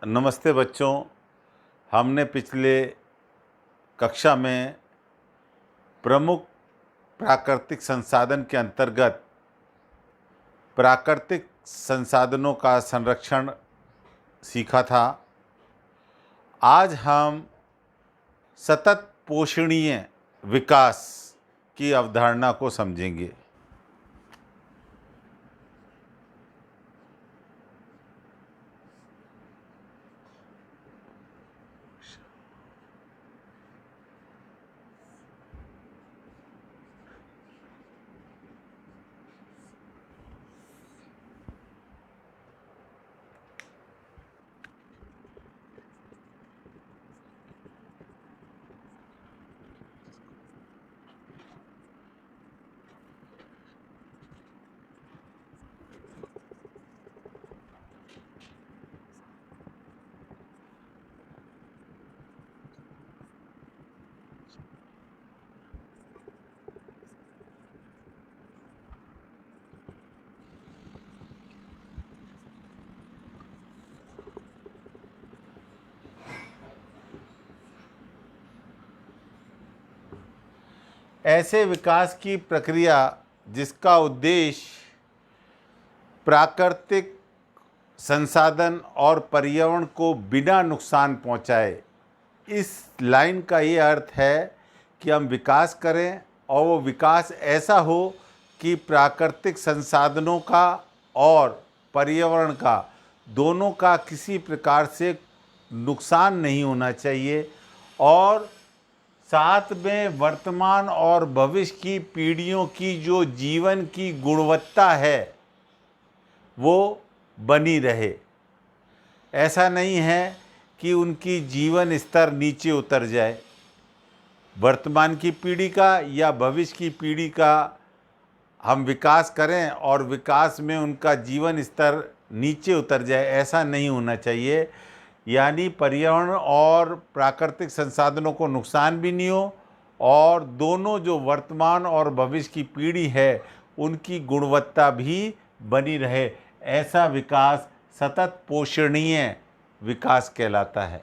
नमस्ते बच्चों। हमने पिछले कक्षा में प्रमुख प्राकृतिक संसाधन के अंतर्गत प्राकृतिक संसाधनों का संरक्षण सीखा था। आज हम सतत पोषणीय विकास की अवधारणा को समझेंगे। ऐसे विकास की प्रक्रिया जिसका उद्देश्य प्राकृतिक संसाधन और पर्यावरण को बिना नुकसान पहुंचाए। इस लाइन का ये अर्थ है कि हम विकास करें और वो विकास ऐसा हो कि प्राकृतिक संसाधनों का और पर्यावरण का दोनों का किसी प्रकार से नुकसान नहीं होना चाहिए और साथ में वर्तमान और भविष्य की पीढ़ियों की जो जीवन की गुणवत्ता है वो बनी रहे। ऐसा नहीं है कि उनकी जीवन स्तर नीचे उतर जाए। वर्तमान की पीढ़ी का या भविष्य की पीढ़ी का हम विकास करें और विकास में उनका जीवन स्तर नीचे उतर जाए, ऐसा नहीं होना चाहिए। यानी पर्यावरण और प्राकृतिक संसाधनों को नुकसान भी नहीं हो और दोनों जो वर्तमान और भविष्य की पीढ़ी है उनकी गुणवत्ता भी बनी रहे। ऐसा विकास सतत पोषणीय विकास कहलाता है।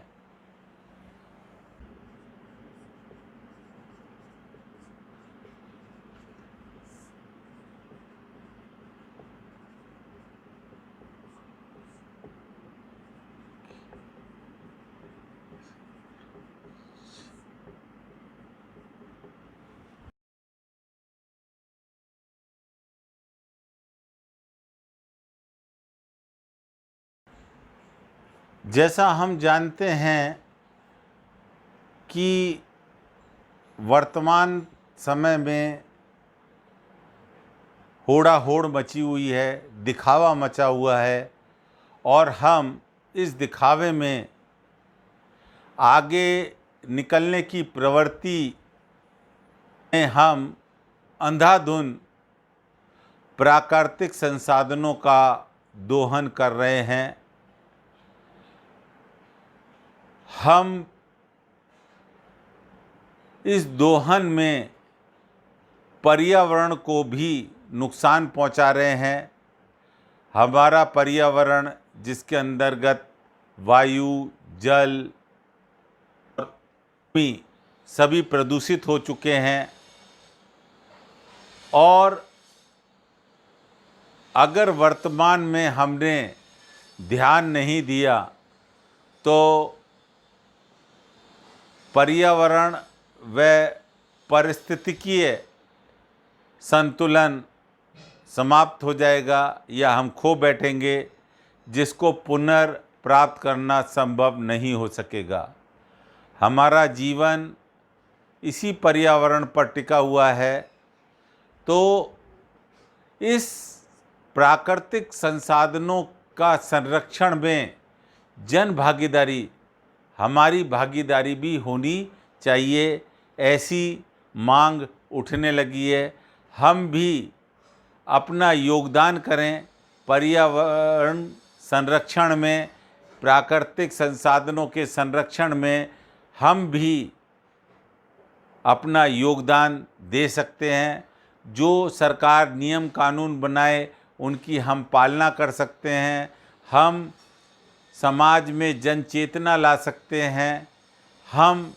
जैसा हम जानते हैं कि वर्तमान समय में होड़ा होड़ मची हुई है, दिखावा मचा हुआ है और हम इस दिखावे में आगे निकलने की प्रवृत्ति में हम अंधाधुंध प्राकृतिक संसाधनों का दोहन कर रहे हैं। हम इस दोहन में पर्यावरण को भी नुकसान पहुंचा रहे हैं। हमारा पर्यावरण जिसके अंतर्गत वायु, जल और भूमि सभी प्रदूषित हो चुके हैं और अगर वर्तमान में हमने ध्यान नहीं दिया तो पर्यावरण व पारिस्थितिकीय संतुलन समाप्त हो जाएगा या हम खो बैठेंगे, जिसको पुनर्प्राप्त करना संभव नहीं हो सकेगा। हमारा जीवन इसी पर्यावरण पर टिका हुआ है, तो इस प्राकृतिक संसाधनों का संरक्षण में जन भागीदारी, हमारी भागीदारी भी होनी चाहिए। ऐसी मांग उठने लगी है। हम भी अपना योगदान करें पर्यावरण संरक्षण में, प्राकृतिक संसाधनों के संरक्षण में हम भी अपना योगदान दे सकते हैं। जो सरकार नियम कानून बनाए उनकी हम पालना कर सकते हैं। हम समाज में जन चेतना ला सकते हैं। हम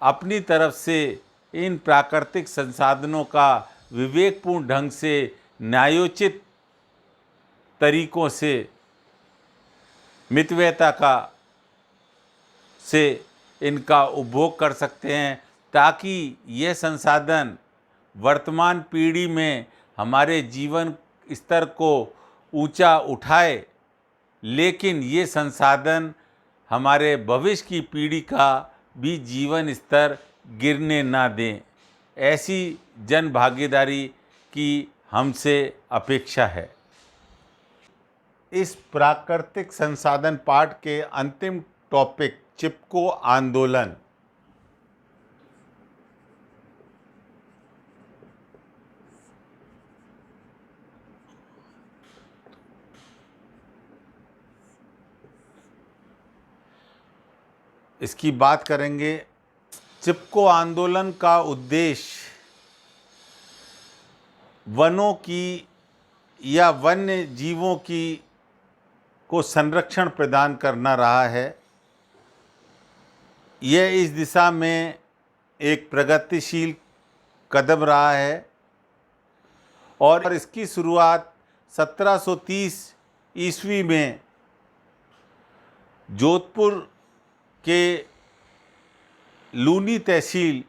अपनी तरफ से इन प्राकृतिक संसाधनों का विवेकपूर्ण ढंग से न्यायोचित तरीकों से मितव्ययता का से इनका उपभोग कर सकते हैं, ताकि ये संसाधन वर्तमान पीढ़ी में हमारे जीवन स्तर को ऊंचा उठाए, लेकिन ये संसाधन हमारे भविष्य की पीढ़ी का भी जीवन स्तर गिरने ना दें। ऐसी जन भागीदारी की हमसे अपेक्षा है। इस प्राकृतिक संसाधन पाठ के अंतिम टॉपिक चिपको आंदोलन। इसकी बात करेंगे। चिपको आंदोलन का उद्देश्य वनों की या वन्य जीवों की को संरक्षण प्रदान करना रहा है। यह इस दिशा में एक प्रगतिशील कदम रहा है और इसकी शुरुआत 1730 ईस्वी में जोधपुर के लूनी तहसील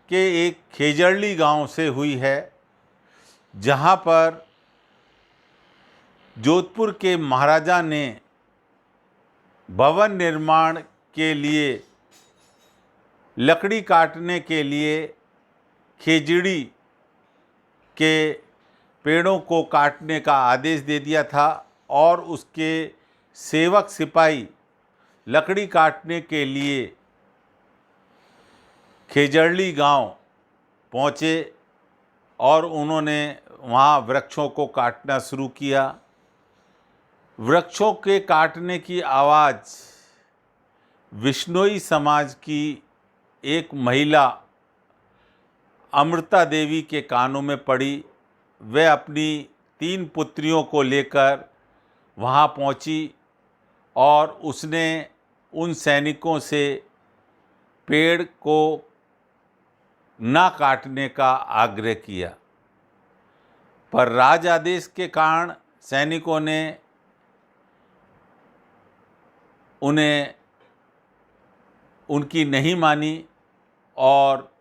के एक खेजड़ली गांव से हुई है, जहां पर जोधपुर के महाराजा ने भवन निर्माण के लिए लकड़ी काटने के लिए खेजड़ी के पेड़ों को काटने का आदेश दे दिया था और उसके सेवक सिपाही लकड़ी काटने के लिए खेजड़ली गांव पहुँचे और उन्होंने वहाँ वृक्षों को काटना शुरू किया। वृक्षों के काटने की आवाज़ विश्नोई समाज की एक महिला अमृता देवी के कानों में पड़ी। वह अपनी 3 पुत्रियों को लेकर वहाँ पहुँची और उसने उन सैनिकों से पेड़ को ना काटने का आग्रह किया, पर राज आदेश के कारण सैनिकों ने उन्हें उनकी नहीं मानी और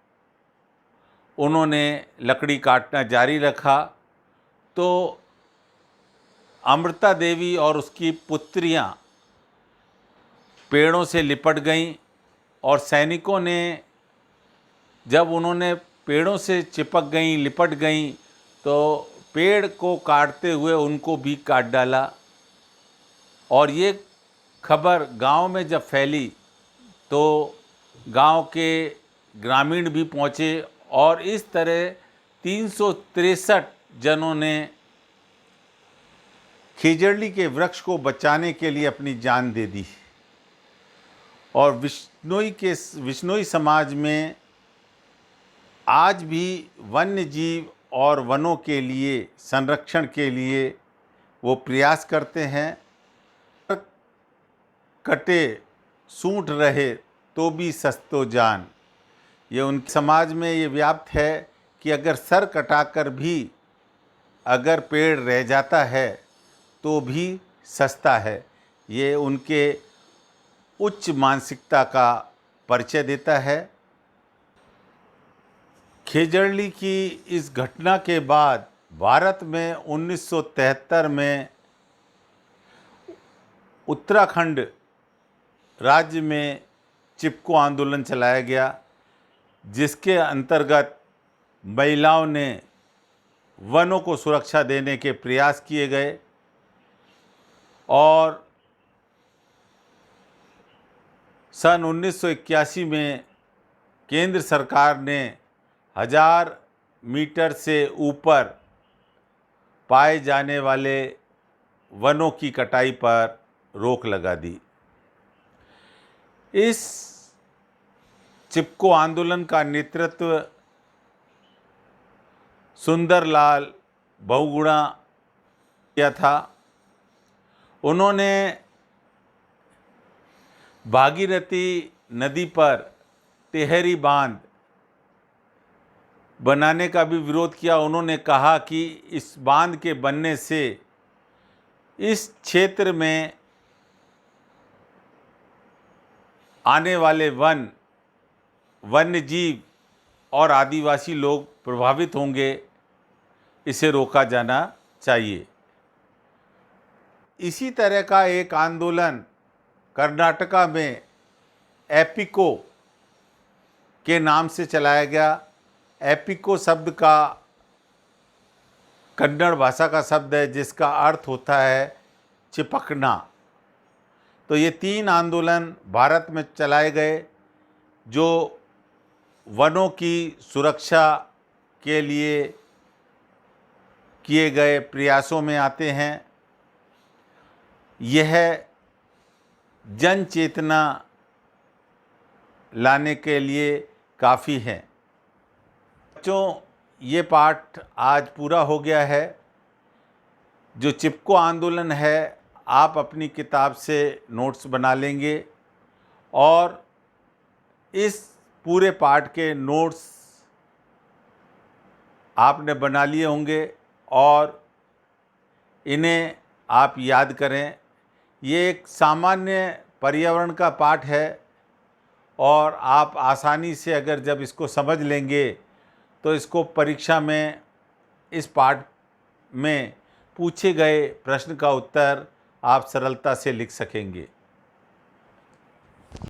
उन्होंने लकड़ी काटना जारी रखा। तो अमृता देवी और उसकी पुत्रियां पेड़ों से लिपट गईं और सैनिकों ने जब उन्होंने पेड़ों से चिपक गईं, लिपट गईं, तो पेड़ को काटते हुए उनको भी काट डाला। और ये खबर गांव में जब फैली तो गांव के ग्रामीण भी पहुंचे और इस तरह 363 जनों ने खेजड़ली के वृक्ष को बचाने के लिए अपनी जान दे दी। और विश्नोई समाज में आज भी वन्य जीव और वनों के लिए संरक्षण के लिए वो प्रयास करते हैं। कटे सूंठ रहे तो भी सस्तो जान, ये उनके समाज में ये व्याप्त है कि अगर सर कटाकर भी अगर पेड़ रह जाता है तो भी सस्ता है। ये उनके उच्च मानसिकता का परिचय देता है। खेजड़ली की इस घटना के बाद भारत में 1973 में उत्तराखंड राज्य में चिपको आंदोलन चलाया गया, जिसके अंतर्गत महिलाओं ने वनों को सुरक्षा देने के प्रयास किए गए और सन 1981 में केंद्र सरकार ने 1000 मीटर से ऊपर पाए जाने वाले वनों की कटाई पर रोक लगा दी। इस चिपको आंदोलन का नेतृत्व सुंदरलाल बहुगुणा किया था। उन्होंने भागीरथी नदी पर टेहरी बांध बनाने का भी विरोध किया। उन्होंने कहा कि इस बांध के बनने से इस क्षेत्र में आने वाले वन्य जीव और आदिवासी लोग प्रभावित होंगे, इसे रोका जाना चाहिए। इसी तरह का एक आंदोलन कर्नाटका में एपिको के नाम से चलाया गया। एपिको शब्द का कन्नड़ भाषा का शब्द है जिसका अर्थ होता है चिपकना। तो ये 3 आंदोलन भारत में चलाए गए जो वनों की सुरक्षा के लिए किए गए प्रयासों में आते हैं। यह जन चेतना लाने के लिए काफ़ी है। बच्चों, ये पाठ आज पूरा हो गया है। जो चिपको आंदोलन है आप अपनी किताब से नोट्स बना लेंगे और इस पूरे पाठ के नोट्स आपने बना लिए होंगे और इन्हें आप याद करें। ये एक सामान्य पर्यावरण का पाठ है और आप आसानी से अगर जब इसको समझ लेंगे तो इसको परीक्षा में इस पाठ में पूछे गए प्रश्न का उत्तर आप सरलता से लिख सकेंगे।